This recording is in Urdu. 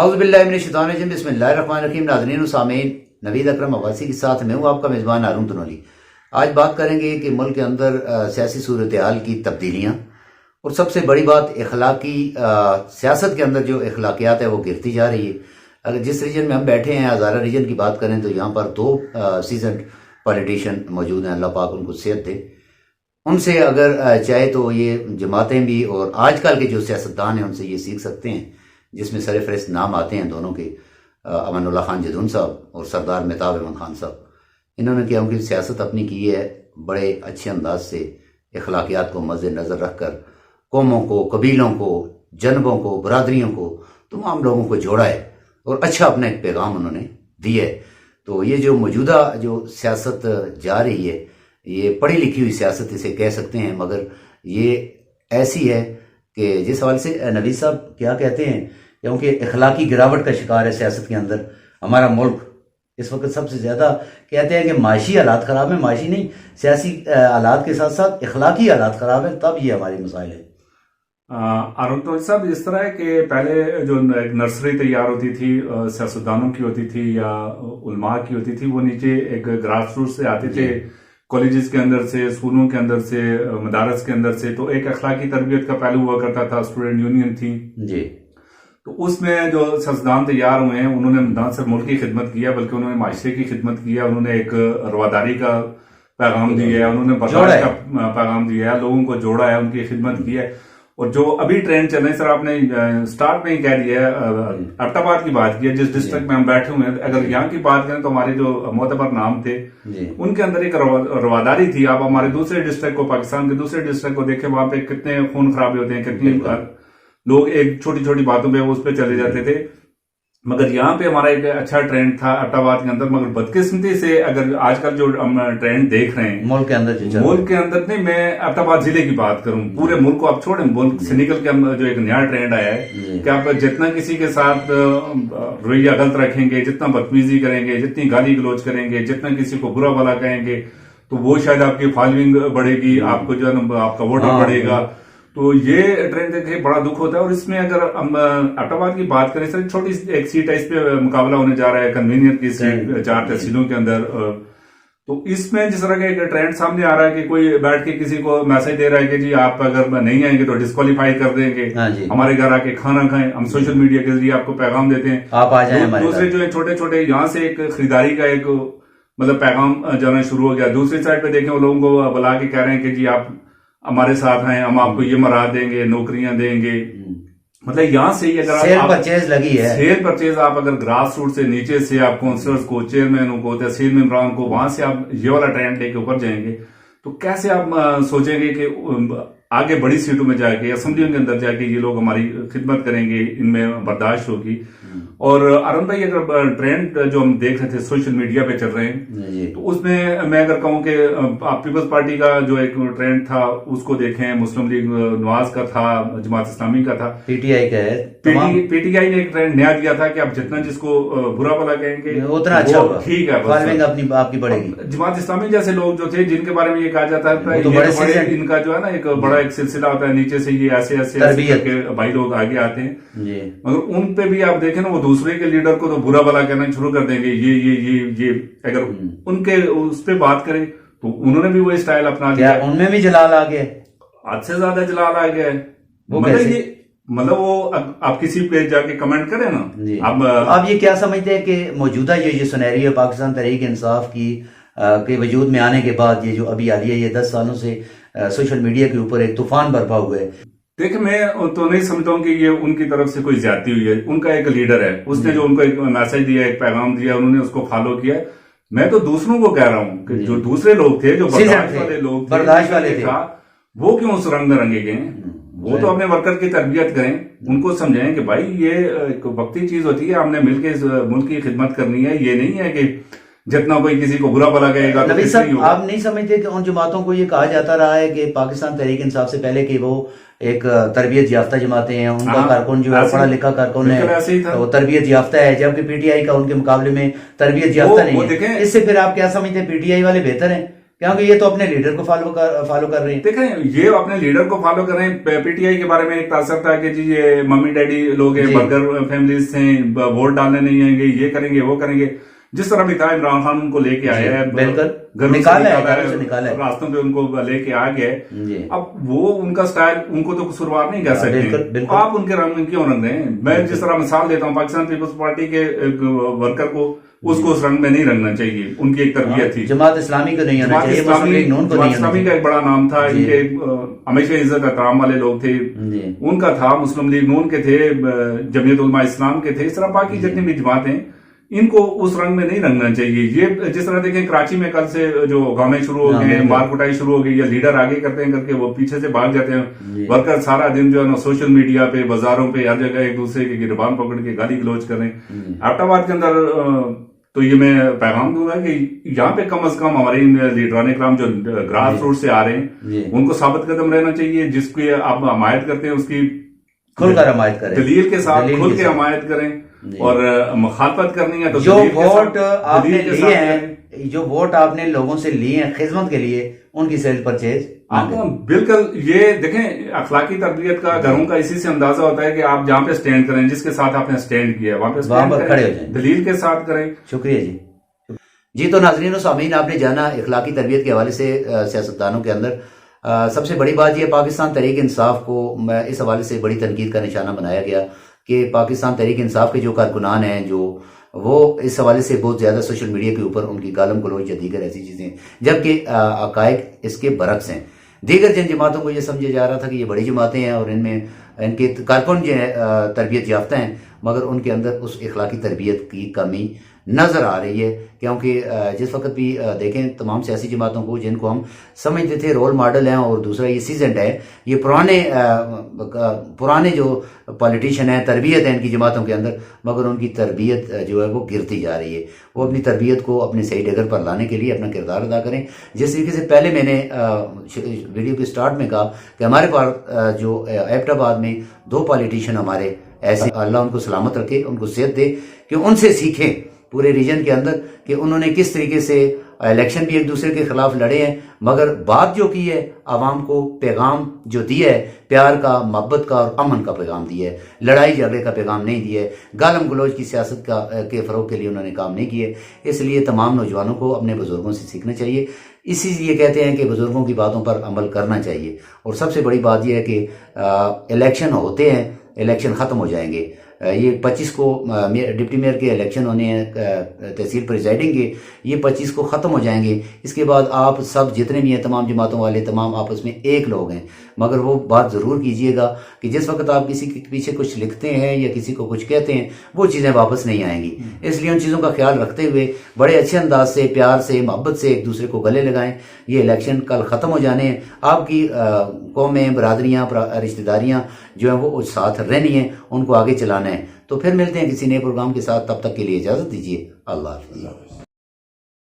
اعوذ باللہ من الشیطان الرجیم بسم اللہ الرحمن الرحیم. ناظرین و سامعین، نوید اکرم عباسی کے ساتھ میں ہوں آپ کا میزبان ہارون تنولی. آج بات کریں گے کہ ملک کے اندر سیاسی صورتحال کی تبدیلیاں اور سب سے بڑی بات اخلاقی سیاست کے اندر جو اخلاقیات ہے وہ گرتی جا رہی ہے. اگر جس ریجن میں ہم بیٹھے ہیں ہزارہ ریجن کی بات کریں تو یہاں پر 2 سیزنڈ پولیٹیشین موجود ہیں. اللہ پاک ان کو صحت دے. ان سے اگر چاہے تو یہ جماعتیں بھی اور آج کل کے جو سیاستدان ہیں ان سے یہ سیکھ سکتے ہیں، جس میں سر فہرست نام آتے ہیں دونوں کے، امان اللہ خان جدون صاحب اور سردار مہتاب احمد خان صاحب. انہوں نے کیا ان کی سیاست اپنی کی ہے بڑے اچھے انداز سے، اخلاقیات کو مد نظر رکھ کر قوموں کو، قبیلوں کو، جنبوں کو، برادریوں کو، تمام لوگوں کو جوڑا ہے اور اچھا اپنا ایک پیغام انہوں نے دیا ہے. تو یہ جو موجودہ جو سیاست جا رہی ہے یہ پڑھی لکھی ہوئی سیاست اسے کہہ سکتے ہیں، مگر یہ ایسی ہے کہ جس حوالے سے نوید صاحب کیا کہتے ہیں، کیونکہ اخلاقی گراوٹ کا شکار ہے سیاست کے اندر ہمارا ملک اس وقت. سب سے زیادہ کہتے ہیں کہ معاشی حالات خراب ہیں، معاشی نہیں، سیاسی حالات کے ساتھ ساتھ اخلاقی حالات خراب ہیں، تب یہ ہماری مسائل ہیں. ارون تو صاحب اس طرح ہے کہ پہلے جو ایک نرسری تیار ہوتی تھی سیاستدانوں کی ہوتی تھی یا علماء کی ہوتی تھی، وہ نیچے ایک گراس روٹ سے آتے تھے، کالجز کے اندر سے، اسکولوں کے اندر سے، مدارس کے اندر سے. تو ایک اخلاقی تربیت کا پہلو ہوا کرتا تھا، اسٹوڈنٹ یونین تھی جی. تو اس میں جو سیاستدان تیار ہوئے ہیں انہوں نے نہ صرف ملک کی خدمت کیا بلکہ انہوں نے معاشرے کی خدمت کیا. انہوں نے ایک رواداری کا پیغام دیا ہے، انہوں نے برداشت کا پیغام دیا ہے، لوگوں کو جوڑا ہے، ان کی خدمت کی ہے. اور جو ابھی ٹرینڈ چل رہے ہیں، سر آپ نے سٹارٹ میں ہی کہہ دیا ہے، ایبٹ آباد کی بات کی ہے، جس ڈسٹرکٹ میں ہم بیٹھے ہوئے ہیں. اگر یہاں کی بات کریں تو ہمارے جو معتبر نام تھے ان کے اندر ایک رواداری تھی. آپ ہمارے دوسرے ڈسٹرکٹ کو، پاکستان کے دوسرے ڈسٹرکٹ کو دیکھیں، وہاں پہ کتنے خون خرابے ہوتے ہیں، کتنی لوگ ایک چھوٹی چھوٹی باتوں پہ اس پہ چلے جاتے تھے. مگر یہاں پہ ہمارا ایک اچھا ٹرینڈ تھا ایبٹ آباد کے اندر. مگر بدقسمتی سے اگر آج کل جو ہم ٹرینڈ دیکھ رہے ہیں ملک کے اندر نہیں، میں ایبٹ آباد ضلع کی بات کروں، پورے ملک کو آپ چھوڑیں، ملک سے نکل کے جو ایک نیا ٹرینڈ آیا ہے کہ آپ جتنا کسی کے ساتھ رویہ غلط رکھیں گے، جتنا بدتمیزی کریں گے، جتنی گالی گلوچ کریں گے، جتنا کسی کو برا بھلا کہیں گے، تو وہ شاید آپ کی فالوئنگ بڑھے گی، آپ کو جو ہے آپ کا ووٹر بڑھے گا. تو یہ ٹرینڈ دیکھ کے بڑا دکھ ہوتا ہے. اور اس میں اگر ہم ایبٹ آباد کی بات کریں، سر چھوٹی ایک سیٹ ہے، اس پہ مقابلہ ہونے جا رہا ہے، کنوینئر کی سیٹ 4 تحصیلوں کے اندر. تو اس میں جس طرح کا ایک ٹرینڈ سامنے آ رہا ہے کہ کوئی بیٹھ کے کسی کو میسج دے رہا ہے کہ جی آپ اگر نہیں آئیں گے تو ڈسکوالیفائی کر دیں گے، ہمارے گھر آ کے کھانا کھائیں. ہم سوشل میڈیا کے ذریعے آپ کو پیغام دیتے ہیں، آپ آ جائیں. دوسرے جو ہے چھوٹے چھوٹے یہاں سے ایک خریداری کا ایک مطلب پیغام جانا شروع ہو گیا. دوسری سائڈ پہ دیکھیں وہ لوگوں کو بلا کے کہہ رہے ہیں کہ جی آپ ہمارے ساتھ ہیں، ہم آپ کو یہ مراد دیں گے، نوکریاں دیں گے. مطلب یہاں سے ہی اگر سیل پرچیز لگی ہے، سیل پرچیز آپ اگر گراس روٹ سے نیچے سے آپ کونسلرز کو، چیئرمینوں کو، تحصیل ممبران کو، وہاں سے آپ یہ والا ٹرینڈ لے کے اوپر جائیں گے تو کیسے آپ سوچیں گے کہ آگے بڑی سیٹوں میں جا کے، اسمبلیوں کے اندر جا کے یہ لوگ ہماری خدمت کریں گے، ان میں برداشت ہوگی. اور ارون بھائی اگر ٹرینڈ جو ہم دیکھ رہے تھے سوشل میڈیا پہ چل رہے ہیں تو اس میں اگر کہوں کہ آپ پیپلز پارٹی کا جو ایک ٹرینڈ تھا اس کو دیکھیں، مسلم لیگ نواز کا تھا، جماعت اسلامی کا تھا، پی ٹی آئی کا ہے، پی ٹی آئی نے ایک ٹرینڈ نیا دیا تھا کہ آپ جتنا جس کو برا بھلا کہیں گے اتنا اچھا ہوگا، ٹھیک ہے، فالوئنگ اپنی آپ کی بڑھے گی. جماعت اسلامی جیسے لوگ جو تھے جن کے بارے میں یہ کہا جاتا ہے ان کا جو ہے نا ایک بڑا ایک سلسلہ ہوتا ہے، نیچے سے یہ ایسے ایسے کے بھائی لوگ آگے آتے ہیں. مگر ان پہ بھی آپ دیکھیں نا، وہ دوسرے کے لیڈر کو تو برا بھلا کہنا شروع کر دیں گے. یہ اگر ان کے اس پہ بات کریں تو انہوں نے بھی وہ اسٹائل اپنا لیا، ان میں بھی جلال آ گیا، حد سے زیادہ جلال آ گیا ہے. مطلب وہ آپ کسی پہ جا کے کمنٹ کریں نا. آپ یہ کیا سمجھتے ہیں کہ موجودہ یہ سنہری ہے پاکستان تحریک انصاف کی کے وجود میں آنے کے بعد، یہ جو ابھی حالیہ یہ 10 سالوں سے سوشل میڈیا کے اوپر ایک طوفان برپا ہوا ہے؟ دیکھیں میں تو نہیں سمجھتا ہوں کہ یہ ان کی طرف سے کوئی زیادتی ہوئی ہے. ان کا ایک لیڈر ہے، اس نے جو ان کو ایک میسج دیا، ایک پیغام دیا، انہوں نے اس کو فالو کیا. میں تو دوسروں کو کہہ رہا ہوں کہ جو دوسرے لوگ تھے، جو برداشت والے تھے، وہ کیوں اس رنگ میں رنگے گئے ہیں؟ وہ تو اپنے ورکر کی تربیت کریں، ان کو سمجھائیں کہ بھائی یہ ایک وقتی چیز ہوتی ہے، ہم نے مل کے اس ملک کی خدمت کرنی ہے. یہ نہیں ہے کہ جتنا کوئی کسی کو برا بھلا کہے گا. نبی صاحب آپ نہیں سمجھتے کہ ان جماعتوں کو یہ کہا جاتا رہا ہے کہ پاکستان تحریک انصاف سے پہلے کہ وہ ایک تربیت یافتہ جماعتیں ہیں، ان کا کارکن جو ہے پڑھا لکھا کارکن ہے، وہ تربیت یافتہ ہے، جبکہ پی ٹی آئی کا ان کے مقابلے میں تربیت یافتہ نہیں ہے. اس سے پھر آپ کیا سمجھتے ہیں پی ٹی آئی والے بہتر ہیں؟ کیونکہ یہ تو اپنے لیڈر کو فالو کر رہے ہیں. دیکھیں یہ اپنے لیڈر کو فالو کر رہے ہیں. پی ٹی آئی کے بارے میں ایک تاثر تھا کہ جی یہ ممی ڈیڈی لوگ ہیں, برگر فیملیز تھے, ووٹ ڈالنے نہیں آئیں گے, یہ کریں گے وہ کریں گے. جس طرح بھی تھا عمران خان ان کو لے کے آیا ہے, راستوں پہ ان کو لے کے آ گئے. اب وہ ان کا سٹائل ان کو تو قصوروار نہیں کہہ سکتے, آپ ان کے رنگ کیوں رنگ دیں. میں جس طرح مثال دیتا ہوں پاکستان پیپلز پارٹی کے ورکر کو, اس کو اس رنگ میں نہیں رنگنا چاہیے. ان کی ایک تربیت تھی. جماعت اسلامی کو نہیں ہونا چاہیے, جماعت اسلامی کا ایک بڑا نام تھا, ان کے ہمیشہ عزت احترام والے لوگ تھے, ان کا تھا. مسلم لیگ نون کے تھے, جمعیت علماء اسلام کے تھے. اس طرح باقی جتنی بھی جماعتیں, ان کو اس رنگ میں نہیں رنگنا چاہیے. یہ جس طرح دیکھیں کراچی میں کل سے جو گامیں شروع ہو گئے ہیں, مار کٹائی شروع ہو گئی, یا لیڈر آگے کرتے ہیں کر کے وہ پیچھے سے بھاگ جاتے ہیں. ورکر سارا دن جو ہے نا سوشل میڈیا پہ, بازاروں پہ, ہر جگہ ایک دوسرے کی گربان پکڑ کے گالی گلوچ کریں. ایبٹ آباد کے اندر تو یہ میں پیغام دوں گا کہ یہاں پہ کم از کم ہمارے لیڈران کرام جو گراس روٹ سے آ رہے ہیں ان کو ثابت قدم رہنا چاہیے. جس کی آپ حمایت کرتے ہیں اس کی کھل کر حمایت کریں, دلیل کے ساتھ کھل کے حمایت کریں. اور مخالفت کرنی ہے تو جو ووٹ آپ نے لیے ہیں, جو ووٹ آپ نے لوگوں سے لیے ہیں خدمت کے لیے, ان کی سیل پرچیز آپ بالکل. یہ دیکھیں اخلاقی تربیت کا گھروں کا اسی سے اندازہ ہوتا ہے کہ آپ جہاں پہ سٹینڈ کریں, جس کے ساتھ آپ نے سٹینڈ کیا وہاں پہ کھڑے ہو جائیں, دلیل کے ساتھ کریں. شکریہ جی. جی تو ناظرین و سامعین, آپ نے جانا اخلاقی تربیت کے حوالے سے سیاستدانوں کے اندر سب سے بڑی بات یہ پاکستان تحریک انصاف کو اس حوالے سے بڑی تنقید کا نشانہ بنایا گیا کہ پاکستان تحریک انصاف کے جو کارکنان ہیں جو وہ اس حوالے سے بہت زیادہ سوشل میڈیا کے اوپر ان کی گالم گلوچ یا دیگر ایسی چیزیں, جبکہ حقائق اس کے برعکس ہیں. دیگر جن جماعتوں کو یہ سمجھا جا رہا تھا کہ یہ بڑی جماعتیں ہیں اور ان میں ان کے کارکن جو ہیں تربیت یافتہ ہیں, مگر ان کے اندر اس اخلاقی تربیت کی کمی نظر آ رہی ہے. کیونکہ جس وقت بھی دیکھیں تمام سیاسی جماعتوں کو جن کو ہم سمجھتے تھے رول ماڈل ہیں, اور دوسرا یہ سیزنڈ ہے, یہ پرانے جو پالیٹیشین ہیں, تربیت ہے ان کی جماعتوں کے اندر, مگر ان کی تربیت جو ہے وہ گرتی جا رہی ہے. وہ اپنی تربیت کو اپنے صحیح ڈگر پر لانے کے لیے اپنا کردار ادا کریں. جس طریقے سے پہلے میں نے ویڈیو کے سٹارٹ میں کہا کہ ہمارے پاس جو ایبٹ آباد میں 2 پالیٹیشین ہمارے ایسے, اللہ ان کو سلامت رکھے, ان کو صحت دے, کہ ان سے سیکھیں پورے ریجن کے اندر کہ انہوں نے کس طریقے سے الیکشن بھی ایک دوسرے کے خلاف لڑے ہیں, مگر بات جو کی ہے عوام کو پیغام جو دیا ہے پیار کا, محبت کا اور امن کا پیغام دیا ہے, لڑائی جھگڑے کا پیغام نہیں دیا ہے, گالم گلوچ کی سیاست کے فروغ کے لیے انہوں نے کام نہیں کیے. اس لیے تمام نوجوانوں کو اپنے بزرگوں سے سیکھنا چاہیے. اسی لیے کہتے ہیں کہ بزرگوں کی باتوں پر عمل کرنا چاہیے. اور سب سے بڑی بات یہ ہے کہ الیکشن ہوتے ہیں, الیکشن ختم ہو جائیں گے. یہ 25 کو ڈپٹی میئر کے الیکشن ہونے ہیں, تحصیل پریزائڈنگ کے, یہ 25 کو ختم ہو جائیں گے. اس کے بعد آپ سب جتنے بھی ہیں تمام جماعتوں والے تمام آپس میں ایک لوگ ہیں, مگر وہ بات ضرور کیجئے گا کہ جس وقت آپ کسی کے پیچھے کچھ لکھتے ہیں یا کسی کو کچھ کہتے ہیں وہ چیزیں واپس نہیں آئیں گی. اس لیے ان چیزوں کا خیال رکھتے ہوئے بڑے اچھے انداز سے, پیار سے, محبت سے ایک دوسرے کو گلے لگائیں. یہ الیکشن کل ختم ہو جانے ہیں, آپ کی قومیں, برادریاں, رشتہ داریاں جو ہیں وہ ساتھ رہنی ہیں, ان کو آگے چلانا ہے. تو پھر ملتے ہیں کسی نئے پروگرام کے ساتھ, تب تک کے لیے اجازت دیجیے. اللہ حافظ.